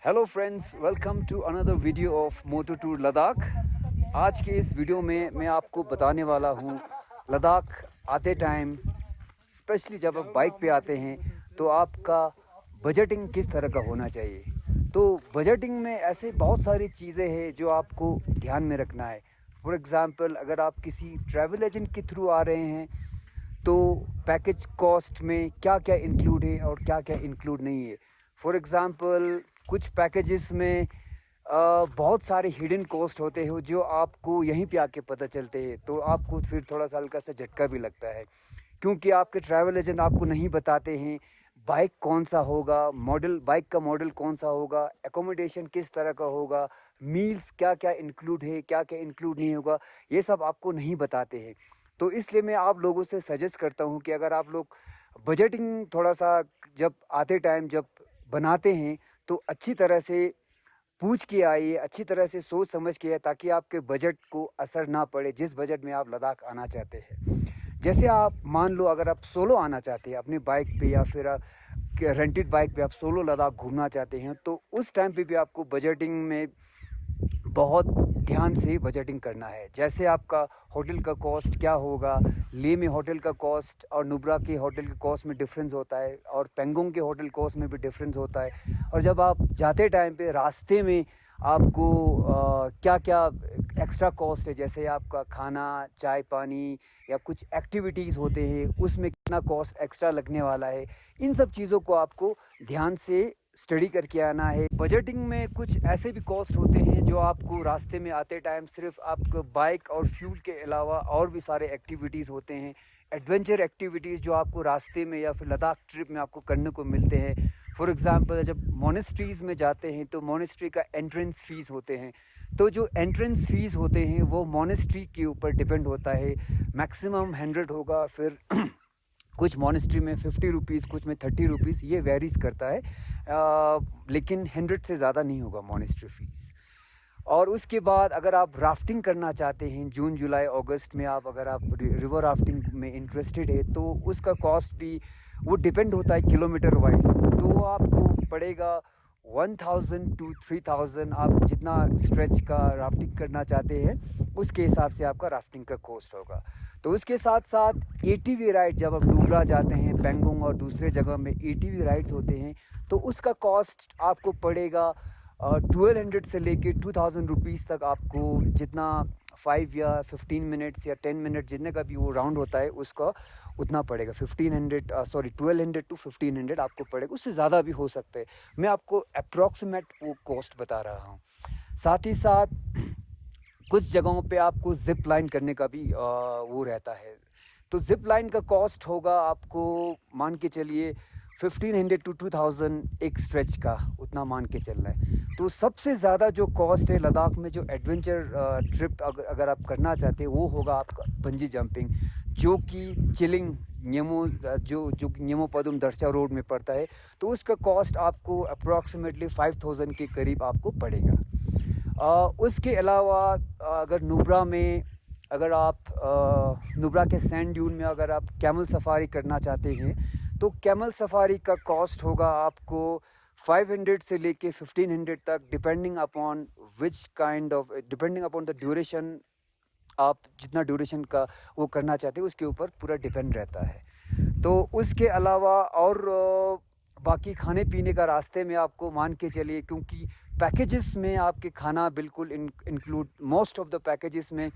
Hello friends, welcome to another video of moto tour Ladakh. आज के इस वीडियो में मैं आपको बताने वाला हूँ लद्दाख आते टाइम, स्पेशली जब आप बाइक पे आते हैं तो आपका बजटिंग किस तरह का होना चाहिए। तो बजटिंग में ऐसे बहुत सारी चीज़ें हैं जो आपको ध्यान में रखना है। फॉर एग्ज़ाम्पल, अगर आप किसी ट्रैवल एजेंट के थ्रू आ रहे हैं तो पैकेज कॉस्ट में क्या क्या इंक्लूड है और क्या क्या इंक्लूड नहीं है। फॉर एग्ज़ाम्पल, कुछ पैकेजेस में बहुत सारे हिडन कॉस्ट होते हैं जो आपको यहीं पे आके पता चलते हैं, तो आपको फिर थोड़ा सा हल्का सा झटका भी लगता है, क्योंकि आपके ट्रैवल एजेंट आपको नहीं बताते हैं बाइक कौन सा होगा, मॉडल बाइक का मॉडल कौन सा होगा, एकोमोडेशन किस तरह का होगा, मील्स क्या क्या इंक्लूड है, क्या क्या इंक्लूड नहीं होगा, ये सब आपको नहीं बताते हैं। तो इसलिए मैं आप लोगों से सजेस्ट करता हूँ कि अगर आप लोग बजटिंग थोड़ा सा जब आते टाइम जब बनाते हैं तो अच्छी तरह से पूछ के आइए, अच्छी तरह से सोच समझ के आइए, ताकि आपके बजट को असर ना पड़े जिस बजट में आप लद्दाख आना चाहते हैं। जैसे आप मान लो, अगर आप सोलो आना चाहते हैं अपनी बाइक पे या फिर रेंटेड बाइक पे आप सोलो लद्दाख घूमना चाहते हैं, तो उस टाइम पे भी आपको बजटिंग में बहुत ध्यान से बजटिंग करना है। जैसे आपका होटल का कॉस्ट क्या होगा, लेह में होटल का कॉस्ट और नुब्रा के होटल के कॉस्ट में डिफरेंस होता है, और पेंगोंग के होटल कॉस्ट में भी डिफरेंस होता है। और जब आप जाते टाइम पे रास्ते में आपको क्या क्या एक्स्ट्रा कॉस्ट है, जैसे आपका खाना, चाय पानी या कुछ एक्टिविटीज़ होते हैं, उसमें कितना कॉस्ट एक्स्ट्रा लगने वाला है, इन सब चीज़ों को आपको ध्यान से स्टडी करके आना है। बजटिंग में कुछ ऐसे भी कॉस्ट होते हैं जो आपको रास्ते में आते टाइम सिर्फ आपको बाइक और फ्यूल के अलावा और भी सारे एक्टिविटीज़ होते हैं, एडवेंचर एक्टिविटीज़ जो आपको रास्ते में या फिर लद्दाख ट्रिप में आपको करने को मिलते हैं। फॉर एग्ज़ाम्पल, जब मोनेस्ट्रीज़ में जाते हैं तो मोनेस्ट्री का एंट्रेंस फ़ीस होते हैं, तो जो एंट्रेंस फ़ीस होते हैं वो मोनेस्ट्री के ऊपर डिपेंड होता है। मैक्सिमम 100 होगा, फिर कुछ मोनेस्ट्री में 50 रुपीज़, कुछ में 30 रुपीज़, ये वेरीज करता है, लेकिन 100 से ज़्यादा नहीं होगा मोनेस्ट्री फ़ीस। और उसके बाद अगर आप राफ्टिंग करना चाहते हैं जून जुलाई अगस्त में, अगर आप रिवर राफ्टिंग में इंटरेस्टेड है, तो उसका कॉस्ट भी वो डिपेंड होता है किलोमीटर वाइज। तो आपको पड़ेगा 1000 to 3000, आप जितना स्ट्रेच का राफ्टिंग करना चाहते हैं उसके हिसाब से आपका राफ्टिंग का कॉस्ट होगा। तो उसके साथ साथ एटीवी राइड, जब आप नुब्रा जाते हैं, पेंगोंग और दूसरे जगह में एटीवी राइड्स होते हैं, तो उसका कॉस्ट आपको पड़ेगा 1200 से लेके 2000 रुपीज़ तक। आपको जितना 5 या 15 मिनट्स या 10 मिनट जितने का भी वो राउंड होता है उसका उतना पड़ेगा। 1200 टू 1500 आपको पड़ेगा, उससे ज़्यादा भी हो सकते हैं। मैं आपको अप्रॉक्सीमेट वो कॉस्ट बता रहा हूँ। साथ ही साथ कुछ जगहों पे आपको ज़िप लाइन करने का भी वो रहता है, तो ज़िप लाइन का कॉस्ट होगा आपको, मान के चलिए 1500 टू 2000 एक स्ट्रेच का, उतना मान के चलना है। तो सबसे ज़्यादा जो कॉस्ट है लद्दाख में, जो एडवेंचर ट्रिप अगर आप करना चाहते हैं, वो होगा आपका बंजी जंपिंग, जो कि चिलिंग न्यमो जो न्यमो पदुम दर्शा रोड में पड़ता है। तो उसका कॉस्ट आपको अप्रॉक्सीमेटली 5000 के करीब आपको पड़ेगा। उसके अलावा अगर नुब्रा में, अगर आप नुब्रा के सैंड ड्यून में अगर आप कैमल सफारी करना चाहते हैं, तो कैमल सफारी का कॉस्ट होगा आपको 500 से लेके 1500 तक, डिपेंडिंग अपॉन द ड्यूरेशन। आप जितना ड्यूरेशन का वो करना चाहते हैं उसके ऊपर पूरा डिपेंड रहता है। तो उसके अलावा और बाकी खाने पीने का रास्ते में आपको मान के चलिए, क्योंकि पैकेजेस में आपके खाना बिल्कुल include, most of the packages में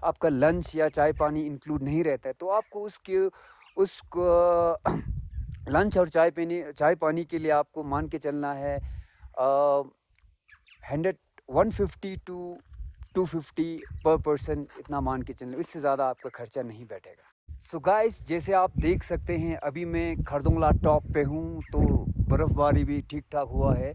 आपका लंच या चाय पानी इंक्लूड नहीं रहता है, तो आपको उसको लंच और चाय पानी के लिए आपको मान के चलना है 150 टू 250 पर पर्सन, इतना मान के चलना, इससे ज़्यादा आपका खर्चा नहीं बैठेगा। सो गाइस, जैसे आप देख सकते हैं अभी मैं खरदुंगला टॉप पे हूँ, तो बर्फ़बारी भी ठीक ठाक हुआ है,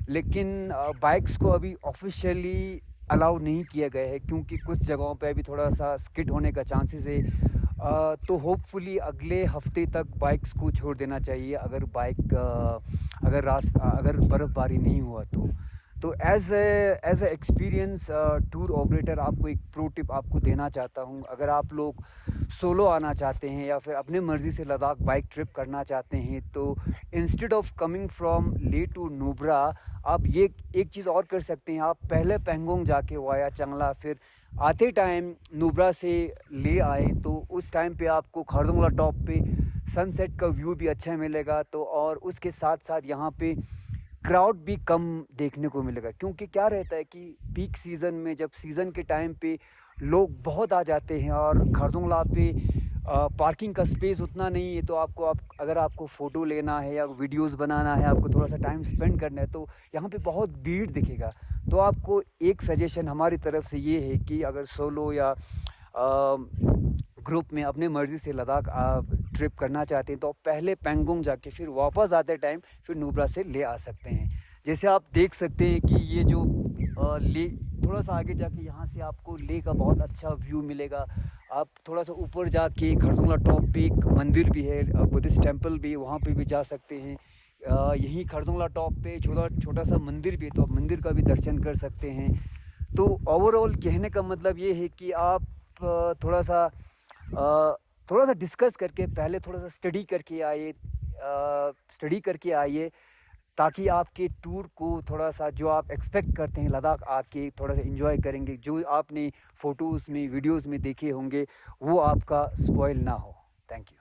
लेकिन बाइक्स को अभी ऑफिशियली अलाउ नहीं किया गया है, क्योंकि कुछ जगहों पे अभी थोड़ा सा स्किड होने का चांसेस है। तो होपफुली अगले हफ्ते तक बाइक्स को छोड़ देना चाहिए, अगर बर्फ़बारी नहीं हुआ तो। तो as a experience tour operator आपको एक प्रो टिप आपको देना चाहता हूँ। अगर आप लोग सोलो आना चाहते हैं या फिर अपने मर्ज़ी से लद्दाख बाइक ट्रिप करना चाहते हैं, तो इंस्टेड ऑफ कमिंग फ्रॉम ले टू नुब्रा आप ये एक चीज़ और कर सकते हैं। आप पहले पेंगोंग जाके वाया चंगला, फिर आते टाइम नुब्रा से ले आए, तो उस टाइम पे आपको खरदुंगला टॉप पे सनसेट का व्यू भी अच्छा मिलेगा। तो और उसके साथ साथ यहाँ पे क्राउड भी कम देखने को मिलेगा, क्योंकि क्या रहता है कि पीक सीज़न में जब सीज़न के टाइम पे लोग बहुत आ जाते हैं और खरदुंगला पे पार्किंग का स्पेस उतना नहीं है, तो अगर आपको फ़ोटो लेना है या वीडियोस बनाना है, आपको थोड़ा सा टाइम स्पेंड करना है, तो यहाँ पे बहुत भीड़ दिखेगा। तो आपको एक सजेशन हमारी तरफ से ये है कि अगर सोलो या ग्रुप में अपने मर्ज़ी से लद्दाख ट्रिप करना चाहते हैं, तो आप पहले पेंगोंग जाके फिर वापस आते टाइम फिर नुब्रा से ले आ सकते हैं। जैसे आप देख सकते हैं कि ये जो ले थोड़ा सा आगे जाके यहाँ से आपको ले का बहुत अच्छा व्यू मिलेगा। आप थोड़ा सा ऊपर जाके खरदुंगला टॉप पे एक मंदिर भी है, बुद्धिस्ट टेम्पल भी, वहाँ पे भी जा सकते हैं। यहीं खरदुंगला टॉप पे छोटा सा मंदिर भी है, तो आप मंदिर का भी दर्शन कर सकते हैं। तो ओवरऑल कहने का मतलब ये है कि आप थोड़ा सा डिस्कस करके पहले थोड़ा सा स्टडी करके आइए, ताकि आपके टूर को थोड़ा सा जो आप एक्सपेक्ट करते हैं लद्दाख आके थोड़ा सा एंजॉय करेंगे, जो आपने फ़ोटोज़ में वीडियोज़ में देखे होंगे वो आपका स्पॉइल ना हो। Thank you.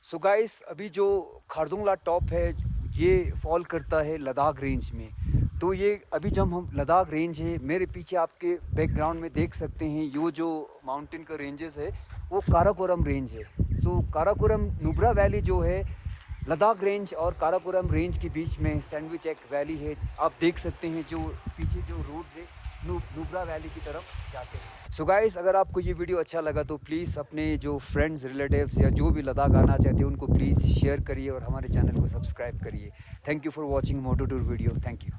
सो गाइस, अभी जो खरदुंगला टॉप है ये फॉल करता है लद्दाख रेंज में। तो ये अभी जब हम लद्दाख रेंज है, मेरे पीछे आपके बैकग्राउंड में देख सकते हैं, ये जो माउंटेन का रेंजेस है वो काराकोरम रेंज है। सो काराकोरम नुब्रा वैली जो है, लद्दाख रेंज और काराकोरम रेंज के बीच में सैंडविच एक वैली है। आप देख सकते हैं जो पीछे जो रोड है नुब्रा वैली की तरफ जाते हैं। सो गाइस, अगर आपको ये वीडियो अच्छा लगा तो प्लीज़ अपने जो फ्रेंड्स, रिलेटिव्स या जो भी लद्दाख आना चाहते हैं उनको प्लीज़ शेयर करिए और हमारे चैनल को सब्सक्राइब करिए। Thank you for watching moto tour video. Thank you.